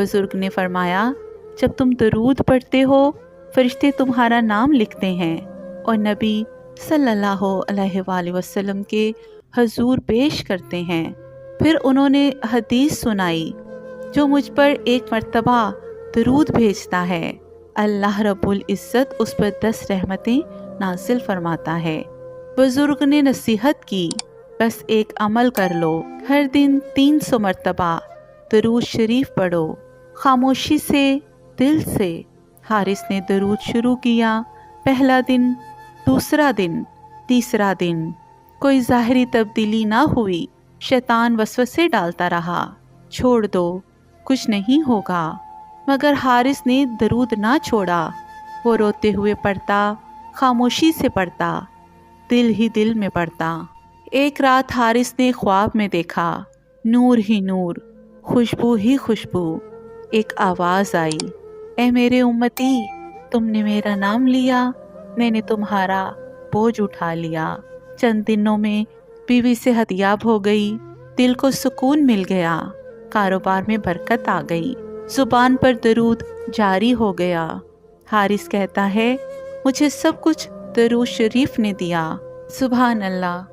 बुजुर्ग ने फरमाया, जब तुम दरूद पढ़ते हो फरिश्ते तुम्हारा नाम लिखते हैं और नबी सल्लल्लाहु अलैहि वसल्लम के हजूर पेश करते हैं। फिर उन्होंने हदीस सुनाई, जो मुझ पर एक मर्तबा दरूद भेजता है अल्लाह रब्बुल इज़्ज़त उस पर 10 रहमतें नाजिल फरमाता है। बुजुर्ग ने नसीहत की, बस एक अमल कर लो, हर दिन 300 मर्तबा दरूद शरीफ पढ़ो, खामोशी से, दिल से। हारिस ने दरूद शुरू किया। पहला दिन, दूसरा दिन, तीसरा दिन कोई ज़ाहिरी तब्दीली ना हुई। शैतान वसवसे डालता रहा, छोड़ दो, कुछ नहीं होगा। मगर हारिस ने दरूद ना छोड़ा। वो रोते हुए पढ़ता, खामोशी से पढ़ता, दिल ही दिल में पढ़ता। एक रात हारिस ने ख्वाब में देखा, नूर ही नूर, खुशबू ही खुशबू। एक आवाज़ आई, ए मेरे उम्मती, तुमने मेरा नाम लिया, मैंने तुम्हारा बोझ उठा लिया। चंद दिनों में बीवी सेहतयाब हो गई, दिल को सुकून मिल गया, कारोबार में बरकत आ गई, जुबान पर दरूद जारी हो गया। हारिस कहता है, मुझे सब कुछ दरूद शरीफ ने दिया। सुभान अल्लाह।